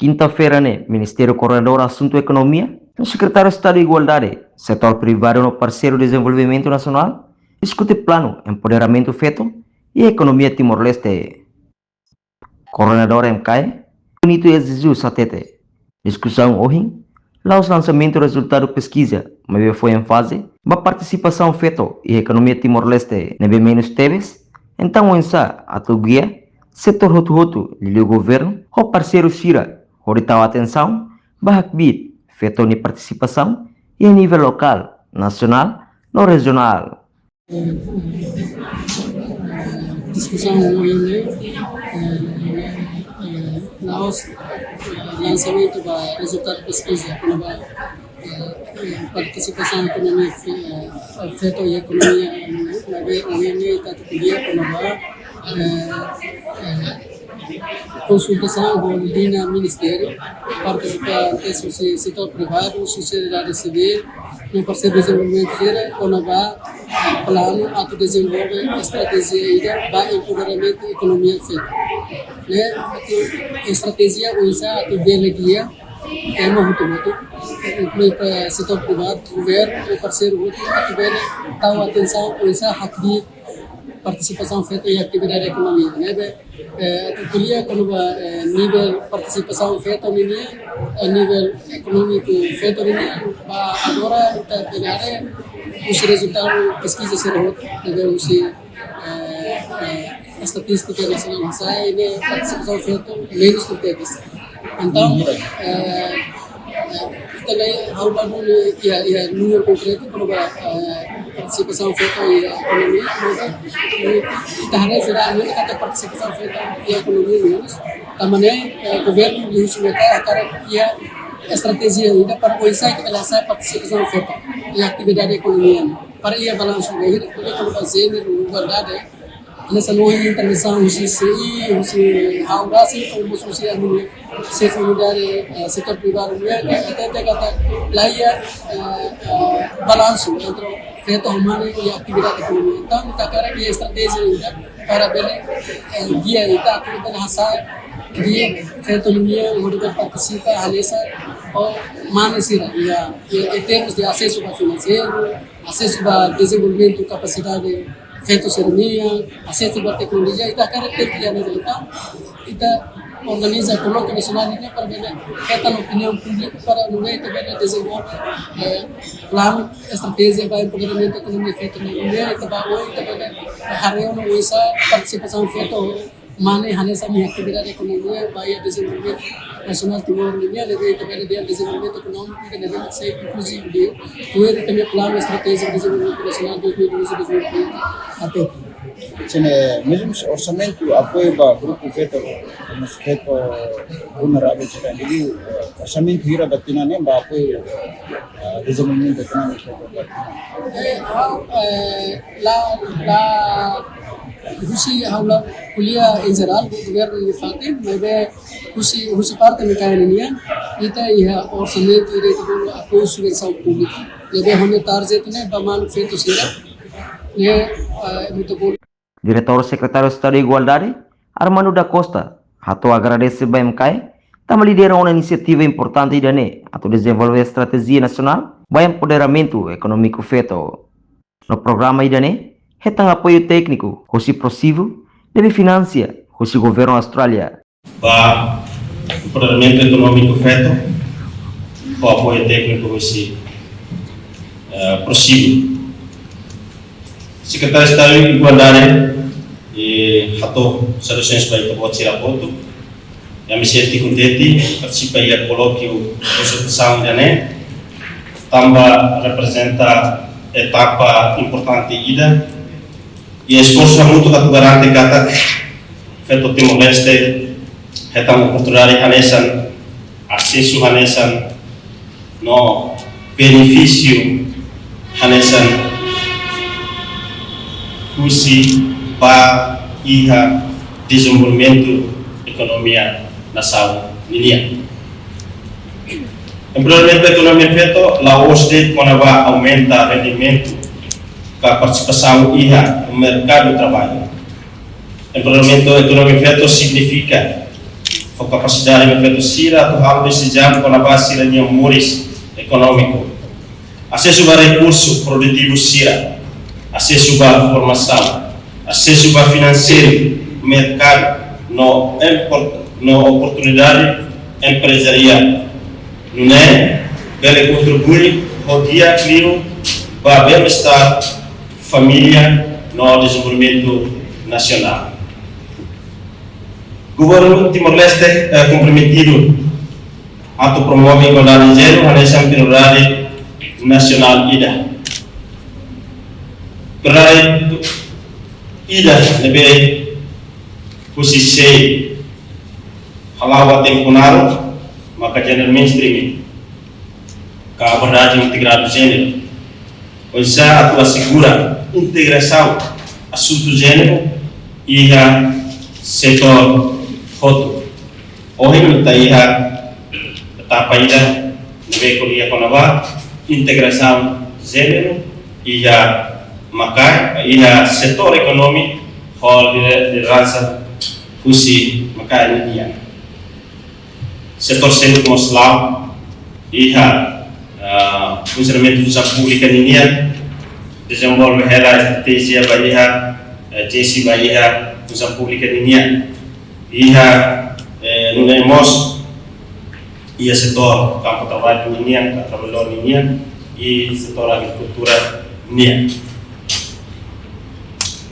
quinta-feira, né, Ministério Coordenador Assunto Economia, o Secretário de Estado de Igualdade, Setor Privado no Parceiro de Desenvolvimento Nacional, discute plano Empoderamento Feto e Economia Timor-Leste. Coordenador MKE, Bonito exigiu satete. Discussão hoje, lá os lançamentos do resultado pesquisa, mas foi em fase, a participação feto e Economia Timor-Leste neve menos teves, então o ensa, a guia, setor roto-roto, do governo, o parceiro Shira, orientar a atenção, bahakbit, feito de participação, e a nível local, nacional, no regional. Discussão hoje, nós lançamento do resultado de pesquisa, participação economia feito e economia, mas hoje está consultação com o Ministério, participação do setor privado, sociedade civil, no parceiro de desenvolvimento quando vai plano a desenvolver estratégia para empoderamento da economia feita. Estratégia usa a delegia é muito inclui para setor privado, governo, parceiro outro, a atenção usa a participação feita em atividade econômica, né? Queria quando nível participação feita a nível econômico feito agora está pegar os resultados pesquisa ser outro, deve os estatística nacional sai de participação feita menos do que então também há um número concreto para participação feita em economia, mas também será a única participação feita em economia menos. Também o governo de Usumeca a estratégia ainda para começar a participação feita em atividade economia. Para ir balanço de ir para fazer igualdade nessa nova intervenção se haura se como se familiar setor privado até lá balanço entre feito humano e atividade econômica. Então, está claro que a estratégia para ver guia está tudo bem rasa que feito economia onde participa nessa ou maneira em termos de acesso para financeiro, acesso para desenvolvimento capacidade feito economia, acesso para tecnologia, está claro que então está organiza colóquio nacional para ver esta opinião pública para no meio também desenvolver plano estratégia para empoderamento da economia feita na União e também hareu essa participação feita humana nessa minha atividade econômica vai desenvolvimento nacional Timor União deve também de desenvolvimento econômico que deve ser inclusive de também plano estratégia de desenvolvimento nacional 2012-2030 até mesmo orçamento apoio para grupo feito vulnerável jadi orçamento hira batina ne ba apoio desenvolvimento econômico la Rusi haula kuliah em geral do governo de Fatim mas Rusi parte mecânica ita ia orçamento direito do apoio subvenção pública lebe hone target ne ba manu feito sira ne muito bom. Diretor Secretário de Estado de Igualdade, Armando da Costa, ato agradece bem MKE, também lidera uma iniciativa importante da NE, ato desenvolver estratégia nacional, para empoderamento econômico feito. No programa da NE, retang apoio técnico, se possível, deve financiar o governo Austrália. Para empoderamento econômico feito, o apoio técnico se possível. Secretário de Estado de Igualdade e ato soluções para itu buat sirapoto yang me senti contente participa ia colóquio consultação da NE também representa etapa importante ida e esforço muito que garante kata feito Timor-Leste hetang oportunidade hanesan acesso hanesan no benefício hanesan kursi para iha desenvolvimento economia nacional nilia. Empoderamento econômico feito lá hoje quando vai aumentar rendimento para participação iha no mercado de trabalho. Empoderamento econômico feito significa a capacidade de feito sira do ralo desse jam com a base de muris econômico, acesso a recurso produtivo sira, acesso a formação, acesso a financeiro, mercado, no oportunidade empresarial, não é? Para contribuir ao dia crio para bem-estar família no desenvolvimento nacional. O governo Timor-Leste é comprometido a promover a igualdade de gênero na nação prioridade nacional IDA. Prioridade IDA deve posisi halawa temporário, maka gênero mainstreaming, com a abordagem integrada do gênero, onde atua segura integração assunto gênero e a setor foto. Hoje não está aí a etapa ainda no veículo econômico, integração gênero e a macai e a setor econômico hol de raça usi macai ini setor seni moslau e a funcionamento da pública ini desenvolve ela estratégia bahia JC bahia função pública ini iha nunemos ia setor campo trabalho ini trabalhador ini e setor agricultura ini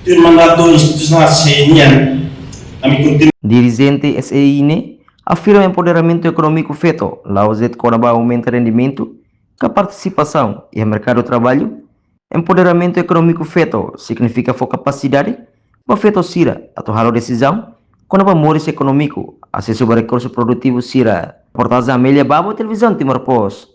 ter mandato institucional ini dirigente SEINE afirma empoderamento econômico feito lá o Z Coraba aumenta rendimento com a participação e mercado de trabalho. Empoderamento econômico feito significa for capacidade para feito sira atuar decisão quando vamos econômico acesso ao recurso produtivo sira. Portal Amélia Babo, televisão Timor Post.